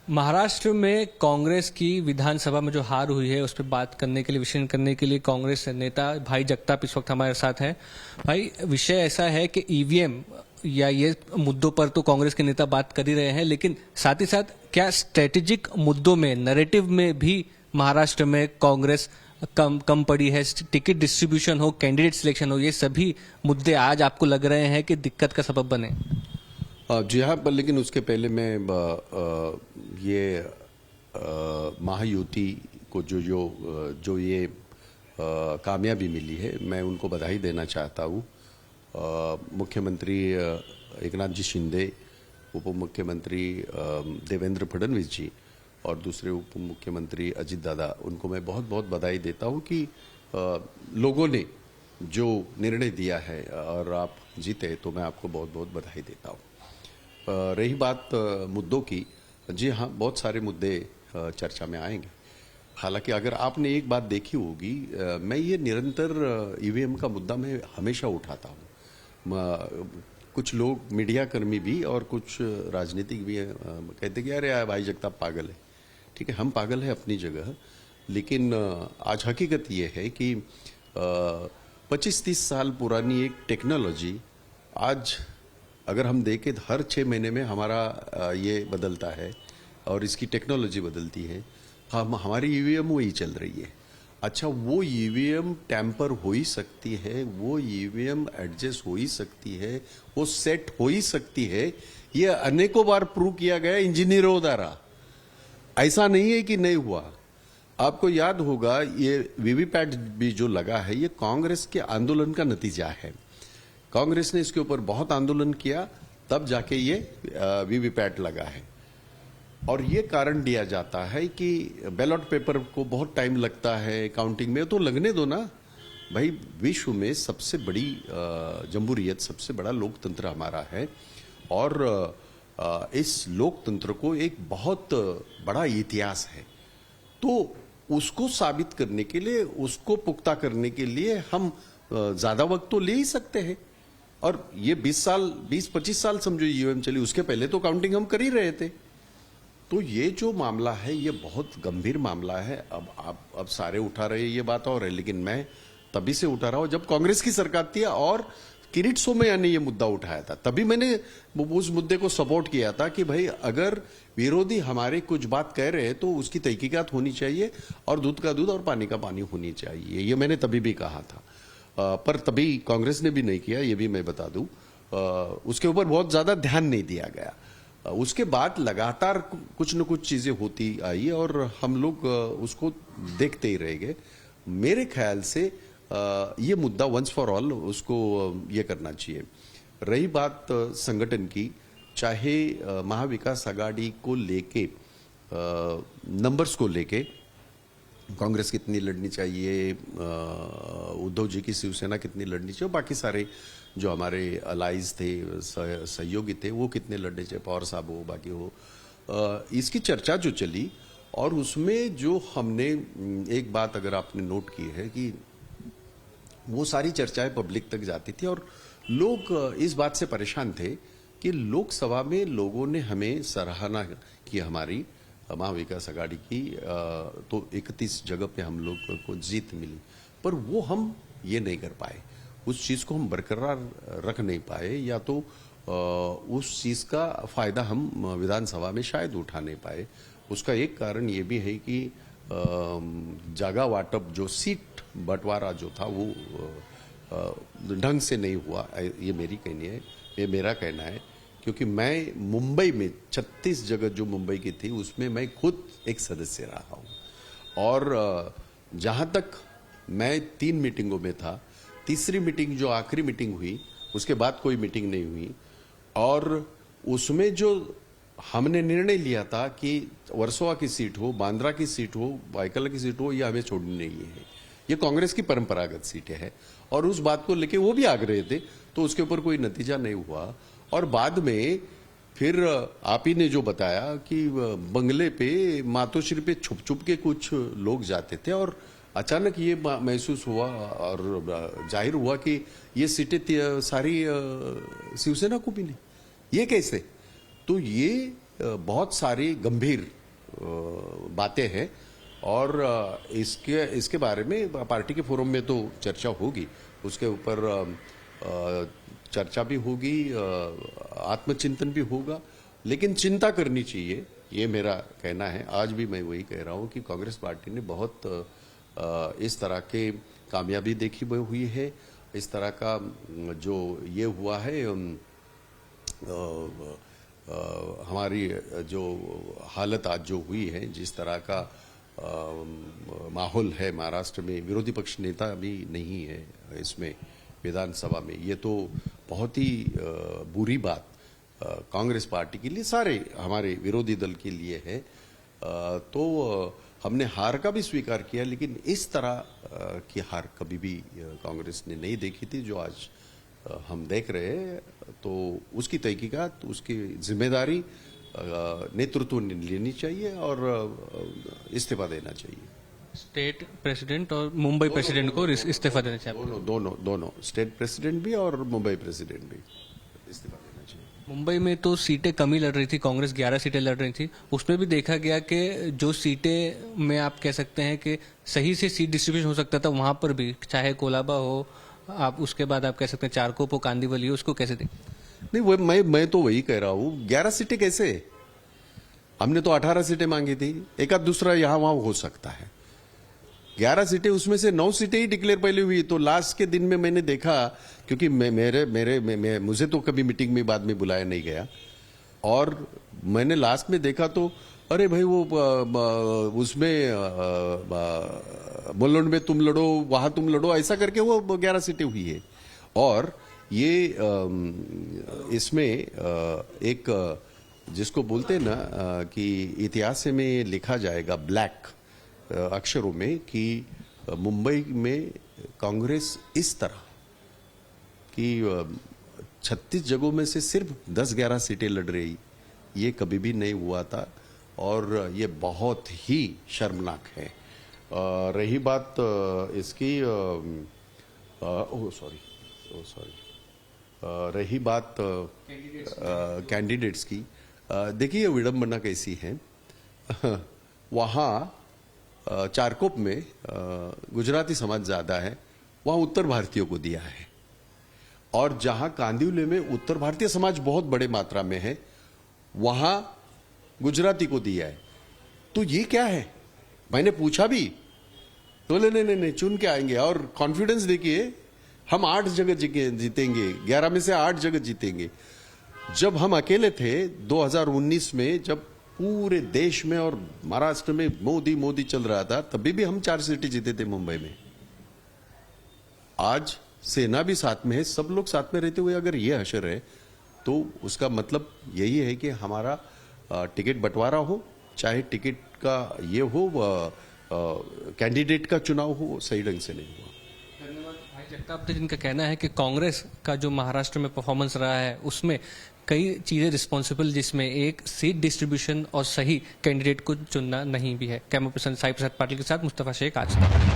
महाराष्ट्र में कांग्रेस की विधानसभा में जो हार हुई है उस पर बात करने के लिए, विश्लेषण करने के लिए कांग्रेस नेता भाई जगताप इस वक्त हमारे साथ हैं। भाई, विषय ऐसा है कि ईवीएम या ये मुद्दों पर तो कांग्रेस के नेता बात कर ही रहे हैं, लेकिन साथ ही साथ क्या स्ट्रेटेजिक मुद्दों में, नैरेटिव में भी महाराष्ट्र में कांग्रेस कम पड़ी है? टिकट डिस्ट्रीब्यूशन हो, कैंडिडेट सिलेक्शन हो, ये सभी मुद्दे आज आपको लग रहे हैं कि दिक्कत का सबब बने? जी हाँ, पर लेकिन उसके पहले मैं ये महायुति को जो ये कामयाबी मिली है, मैं उनको बधाई देना चाहता हूँ। मुख्यमंत्री एकनाथ जी शिंदे, उप मुख्यमंत्री देवेंद्र फडणवीस जी और दूसरे उप मुख्यमंत्री अजित दादा, उनको मैं बहुत बहुत बधाई देता हूँ कि लोगों ने जो निर्णय दिया है और आप जीते, तो मैं आपको बहुत बहुत बधाई देता हूँ। रही बात मुद्दों की, जी हाँ, बहुत सारे मुद्दे चर्चा में आएंगे। हालांकि अगर आपने एक बात देखी होगी, मैं ये निरंतर ईवीएम का मुद्दा मैं हमेशा उठाता हूँ। कुछ लोग, मीडिया कर्मी भी और कुछ राजनीतिक भी कहते कि अरे भाई जगताप पागल है। ठीक है, हम पागल है अपनी जगह, लेकिन आज हकीकत ये है कि 25-30 साल पुरानी एक टेक्नोलॉजी आज अगर हम देखें हर 6 महीने में हमारा ये बदलता है और इसकी टेक्नोलॉजी बदलती है। हमारी ईवीएम वही चल रही है। अच्छा, वो ईवीएम टैंपर हो ही सकती है, वो ईवीएम एडजस्ट हो ही सकती है, वो सेट हो ही सकती है। ये अनेकों बार प्रूव किया गया इंजीनियरों द्वारा। ऐसा नहीं है कि नहीं हुआ। आपको याद होगा, ये वीवीपैट भी जो लगा है, ये कांग्रेस के आंदोलन का नतीजा है। कांग्रेस ने इसके ऊपर बहुत आंदोलन किया, तब जाके ये वीवीपैट लगा है। और ये कारण दिया जाता है कि बैलेट पेपर को बहुत टाइम लगता है काउंटिंग में, तो लगने दो ना भाई। विश्व में सबसे बड़ी जमहूरियत, सबसे बड़ा लोकतंत्र हमारा है, और इस लोकतंत्र को एक बहुत बड़ा इतिहास है। तो उसको साबित करने के लिए, उसको पुख्ता करने के लिए हम ज्यादा वक्त तो ले ही सकते हैं। और ये 20-25 साल समझो ईवीएम चली, उसके पहले तो काउंटिंग हम कर ही रहे थे। तो ये जो मामला है, ये बहुत गंभीर मामला है। अब सारे उठा रहे ये बात और है, लेकिन मैं तभी से उठा रहा हूं जब कांग्रेस की सरकार थी और किरीट सोमैया ने ये मुद्दा उठाया था। तभी मैंने उस मुद्दे को सपोर्ट किया था कि भाई अगर विरोधी हमारे कुछ बात कह रहे हैं तो उसकी तहकीकात होनी चाहिए और दूध का दूध और पानी का पानी होनी चाहिए। ये मैंने तभी भी कहा था, पर तभी कांग्रेस ने भी नहीं किया, ये भी मैं बता दूं। उसके ऊपर बहुत ज्यादा ध्यान नहीं दिया गया। उसके बाद लगातार कुछ न कुछ चीजें होती आई और हम लोग उसको देखते ही रह गए। मेरे ख्याल से ये मुद्दा वंस फॉर ऑल उसको ये करना चाहिए। रही बात संगठन की, चाहे महाविकास आघाड़ी को लेके, नंबर्स को लेके कांग्रेस कितनी लड़नी चाहिए, उद्धव जी की शिवसेना कितनी लड़नी चाहिए, बाकी सारे जो हमारे अलाइज थे, सहयोगी थे, वो कितने लड़ने चाहिए, पवार साहब हो, बाकी हो, इसकी चर्चा जो चली। और उसमें जो हमने एक बात अगर आपने नोट की है कि वो सारी चर्चाएं पब्लिक तक जाती थी और लोग इस बात से परेशान थे कि लोकसभा में लोगों ने हमें सराहना की हमारी महाविकास आघाड़ी की, तो 31 जगह पे हम लोग को जीत मिली, पर वो हम ये नहीं कर पाए, उस चीज को हम बरकरार रख नहीं पाए, या तो उस चीज का फायदा हम विधानसभा में शायद उठा नहीं पाए। उसका एक कारण ये भी है कि जागा वाटप, जो सीट बंटवारा जो था, वो ढंग से नहीं हुआ। ये मेरी कहनी है, ये मेरा कहना है, क्योंकि मैं मुंबई में 36 जगह जो मुंबई की थी उसमें मैं खुद एक सदस्य रहा हूं। और जहां तक मैं 3 मीटिंगों में था, तीसरी मीटिंग जो आखिरी मीटिंग हुई, उसके बाद कोई मीटिंग नहीं हुई, और उसमें जो हमने निर्णय लिया था कि वर्सोवा की सीट हो, बांद्रा की सीट हो, वायकला की सीट हो, ये हमें छोड़नी नहीं है। ये कांग्रेस की परंपरागत सीटें हैं और उस बात को लेके वो भी आग्रह थे, तो उसके ऊपर कोई नतीजा नहीं हुआ। और बाद में फिर आप ही ने जो बताया कि बंगले पे, मातोश्री पे छुप छुप के कुछ लोग जाते थे और अचानक ये महसूस हुआ और जाहिर हुआ कि ये सीटें सारी शिवसेना को भी नहीं। ये कैसे? तो ये बहुत सारी गंभीर बातें हैं और इसके बारे में पार्टी के फोरम में तो चर्चा होगी, उसके ऊपर चर्चा भी होगी, आत्मचिंतन भी होगा, लेकिन चिंता करनी चाहिए, ये मेरा कहना है। आज भी मैं वही कह रहा हूँ कि कांग्रेस पार्टी ने बहुत इस तरह के कामयाबी देखी हुई है, इस तरह का जो ये हुआ है हमारी जो हालत आज जो हुई है, जिस तरह का माहौल है महाराष्ट्र में, विरोधी पक्ष नेता भी नहीं है इसमें विधानसभा में, ये तो बहुत ही बुरी बात कांग्रेस पार्टी के लिए, सारे हमारे विरोधी दल के लिए है। तो हमने हार का भी स्वीकार किया, लेकिन इस तरह की हार कभी भी कांग्रेस ने नहीं देखी थी जो आज हम देख रहे हैं। तो उसकी तहकीकात, उसकी जिम्मेदारी नेतृत्व ने लेनी चाहिए और इस्तीफा देना चाहिए। स्टेट प्रेसिडेंट और मुंबई प्रेसिडेंट को इस्तीफा देना चाहिए। दोनों स्टेट प्रेसिडेंट भी और मुंबई प्रेसिडेंट भी इस्तीफा देना चाहिए। मुंबई में तो सीटें कम ही लड़ रही थी, कांग्रेस 11 सीटें लड़ रही थी, उसमें भी देखा गया कि जो सीटें में आप कह सकते हैं कि सही से सीट डिस्ट्रीब्यूशन हो सकता था, वहां पर भी चाहे कोलाबा हो, आप उसके बाद आप कह सकते हैं चारकोप हो, कांदीवली हो, उसको कैसे देखते? नहीं, वो मैं तो वही कह रहा हूँ, 11 सीटें कैसे, हमने तो 18 सीटें मांगी थी, एक आध दूसरा यहाँ वहां हो सकता है। 11 सीटें, उसमें से 9 सीटें ही डिक्लेयर पहले हुई। तो लास्ट के दिन में मैंने देखा, क्योंकि मुझे तो कभी मीटिंग में बाद में बुलाया नहीं गया, और मैंने लास्ट में देखा तो अरे भाई वो उसमें मुल्लुंड में तुम लड़ो, वहां तुम लड़ो, ऐसा करके वो 11 सीटें हुई है। और ये इसमें एक जिसको बोलते हैं ना कि इतिहास में लिखा जाएगा ब्लैक अक्षरों में कि मुंबई में कांग्रेस इस तरह कि 36 जगहों में से सिर्फ 10-11 सीटें लड़ रही, ये कभी भी नहीं हुआ था और ये बहुत ही शर्मनाक है। रही बात इसकी रही बात कैंडिडेट्स की, देखिए विडंबना कैसी है। वहाँ चारकोप में गुजराती समाज ज्यादा है, वहाँ उत्तर भारतीयों को दिया है, और जहाँ कांदिवली में उत्तर भारतीय समाज बहुत बड़े मात्रा में है, वहाँ गुजराती को दिया है। तो ये क्या है, मैंने पूछा भी तो नहीं चुन के आएंगे, और कॉन्फिडेंस देखिए, हम 8 जगह जीतेंगे, 11 में से 8 जगह जीतेंगे। जब हम अकेले थे 2019 में, जब पूरे देश में और महाराष्ट्र में मोदी चल रहा था, तभी भी हम 4 सीटें जीते थे मुंबई में। आज सेना भी साथ में है, सब लोग साथ में रहते हुए अगर ये हशर है, तो उसका मतलब यही है कि हमारा टिकट बंटवारा हो, चाहे टिकट का ये हो, कैंडिडेट का चुनाव हो, सही ढंग से नहीं हुआ। धन्यवाद भाई जगताप। जिनका कहना है कि कांग्रेस का जो महाराष्ट्र में परफॉर्मेंस रहा है, उसमें कई चीजें रिस्पॉन्सिबल, जिसमें एक सीट डिस्ट्रीब्यूशन और सही कैंडिडेट को चुनना नहीं भी है। कैमरा पर्सन साई प्रसाद पाटिल के साथ मुस्तफा शेख, आज तक।